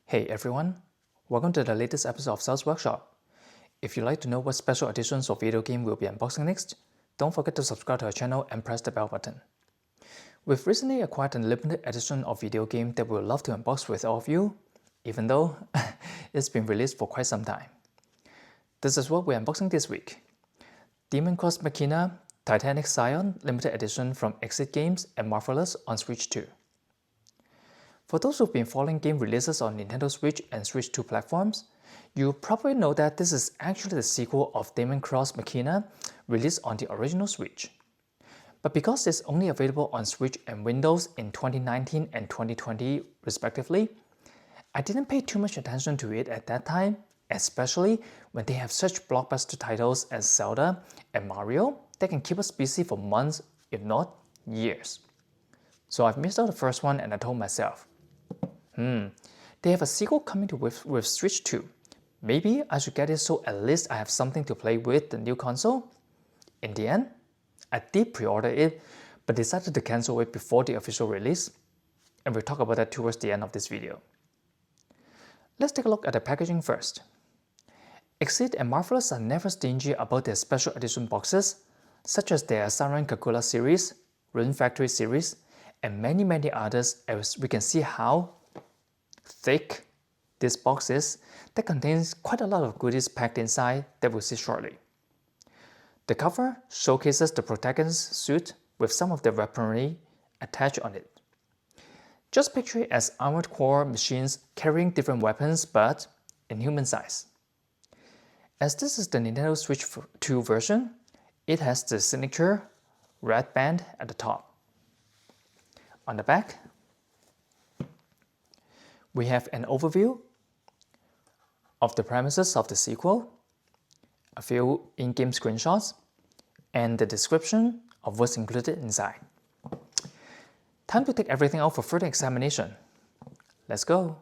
Hey everyone, welcome to the latest episode of Sal's Workshop. If you'd like to know what special editions of video game we'll be unboxing next, don't forget to subscribe to our channel and press the bell button. We've recently acquired a limited edition of video game that we would love to unbox with all of you, even though it's been released for quite some time. This is what we're unboxing this week. Daemon x Machina Titanic Scion limited edition from Exit Games and Marvelous on Switch 2. For those who've been following game releases on Nintendo Switch and Switch 2 platforms, you probably know that this is actually the sequel of Daemon x Machina released on the original Switch. But because it's only available on Switch and Windows in 2019 and 2020 respectively, I didn't pay too much attention to it at that time, especially when they have such blockbuster titles as Zelda and Mario that can keep us busy for months, if not years. So I've missed out the first one and I told myself, they have a sequel coming with Switch 2. Maybe I should get it so at least I have something to play with the new console. In the end, I did pre-order it, but decided to cancel it before the official release, and we'll talk about that towards the end of this video. Let's take a look at the packaging first. Exit and Marvelous are never stingy about their special edition boxes, such as their Siren Kakula series, Rune Factory series, and many others, as we can see how thick this box is that contains quite a lot of goodies packed inside that we'll see shortly. The cover showcases the protagonist's suit with some of the weaponry attached on it. Just picture it as armored core machines carrying different weapons but in human size. As this is the Nintendo Switch 2 version, it has the signature red band at the top. On the back, we have an overview of the premises of the sequel, a few in-game screenshots, and the description of what's included inside. Time to take everything out for further examination. Let's go!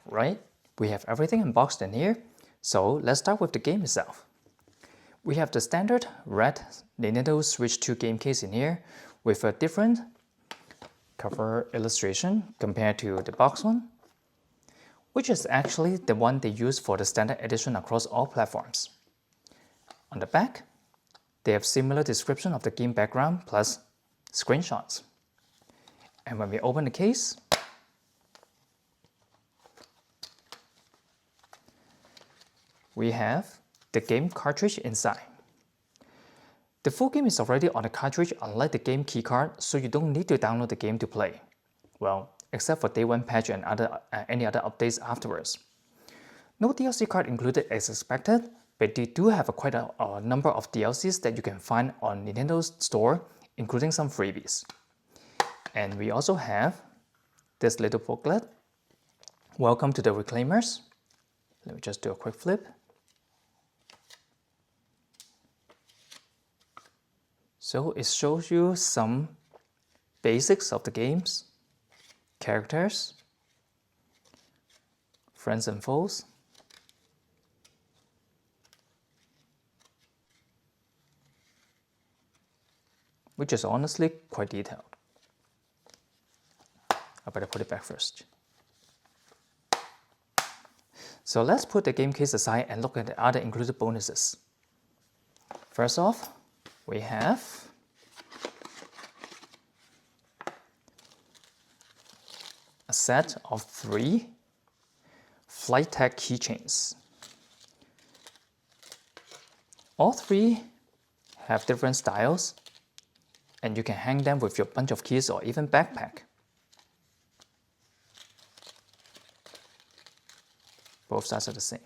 Right, we have everything unboxed in here, so let's start with the game itself. We have the standard red Nintendo Switch 2 game case in here with a different cover illustration compared to the box one, which is actually the one they use for the standard edition across all platforms. On the back, they have similar description of the game background plus screenshots. And when we open the case, we have the game cartridge inside. The full game is already on the cartridge unlike the game keycard, so you don't need to download the game to play. Well, except for day 1 patch and any other updates afterwards. No DLC card included as expected, but they do have quite a number of DLCs that you can find on Nintendo's store, including some freebies. And we also have this little booklet. Welcome to the Reclaimers. Let me just do a quick flip. So it shows you some basics of the games, characters, friends and foes, which is honestly quite detailed. better put it back first. So let's put the game case aside and look at the other included bonuses. First off, we have a set of 3 flight tag keychains. All 3 have different styles, and you can hang them with your bunch of keys or even backpack. Both sides are the same.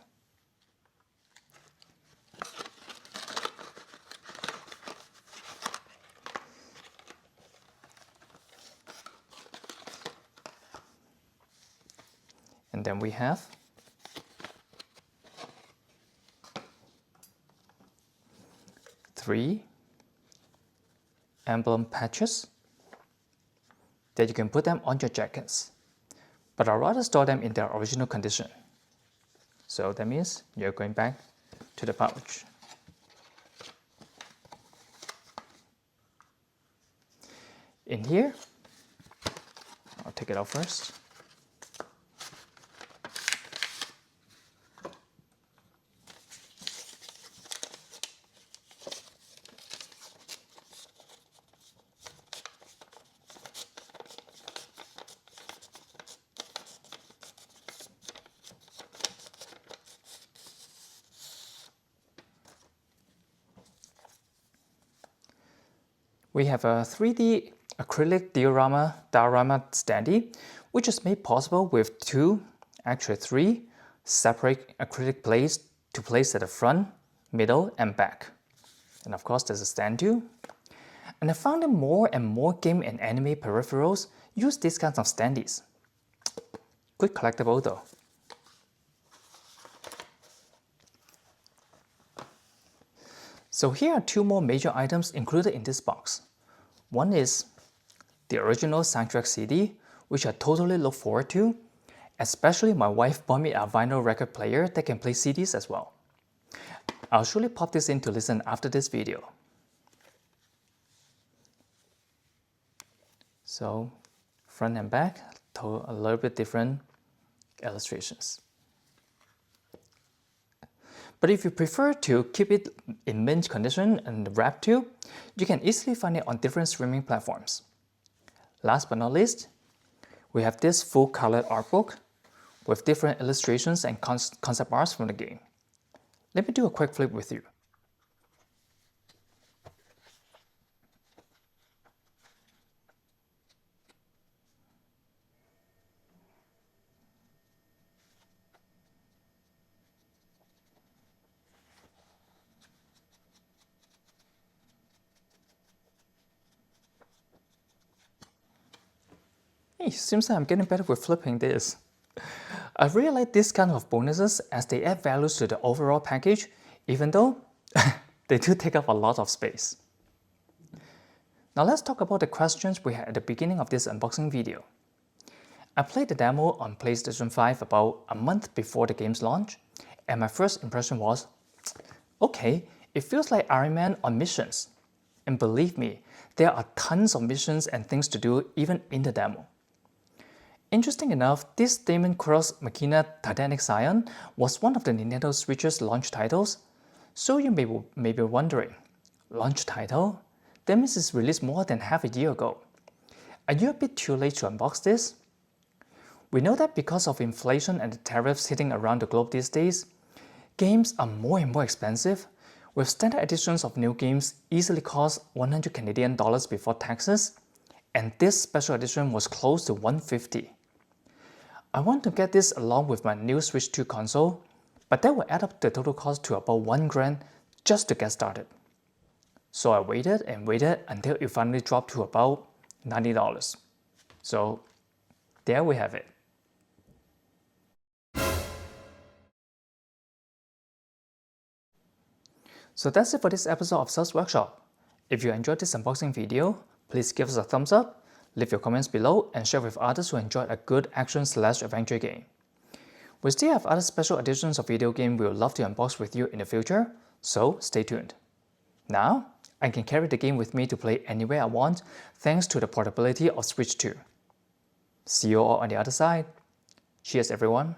And then we have three emblem patches that you can put them on your jackets, but I'd rather store them in their original condition. So that means you're going back to the pouch. In here, I'll take it out first. We have a 3D acrylic diorama standee, which is made possible with 3 separate acrylic plates to place at the front, middle, and back. And of course, there's a stand too. And I found that more and more game and anime peripherals use these kinds of standees. Good collectible though. So here are 2 more major items included in this box. One is the original soundtrack CD, which I totally look forward to. Especially my wife bought me a vinyl record player that can play CDs as well. I'll surely pop this in to listen after this video. So front and back, a little bit different illustrations. But if you prefer to keep it in mint condition and wrapped too, you can easily find it on different streaming platforms. Last but not least, we have this full-colored art book with different illustrations and concept arts from the game. Let me do a quick flip with you. Hey, seems like I'm getting better with flipping this. I really like this kind of bonuses as they add values to the overall package, even though they do take up a lot of space. Now let's talk about the questions we had at the beginning of this unboxing video. I played the demo on PlayStation 5 about a month before the game's launch, and my first impression was, okay, it feels like Iron Man on missions. And believe me, there are tons of missions and things to do even in the demo. Interesting enough, this Daemon Cross Machina Titanic Scion was one of the Nintendo Switch's launch titles, so you may be wondering, launch title? That means it's released more than half a year ago. Are you a bit too late to unbox this? We know that because of inflation and the tariffs hitting around the globe these days, games are more and more expensive, with standard editions of new games easily cost 100 Canadian dollars before taxes, and this special edition was close to 150. I want to get this along with my new Switch 2 console, but that will add up the total cost to about $1,000 just to get started. So I waited and waited until it finally dropped to about $90. So there we have it. So that's it for this episode of Sales Workshop. If you enjoyed this unboxing video, please give us a thumbs up, leave your comments below, and share with others who enjoyed a good action/adventure game. We still have other special editions of video game we would love to unbox with you in the future, so stay tuned. Now, I can carry the game with me to play anywhere I want thanks to the portability of Switch 2. See you all on the other side. Cheers everyone.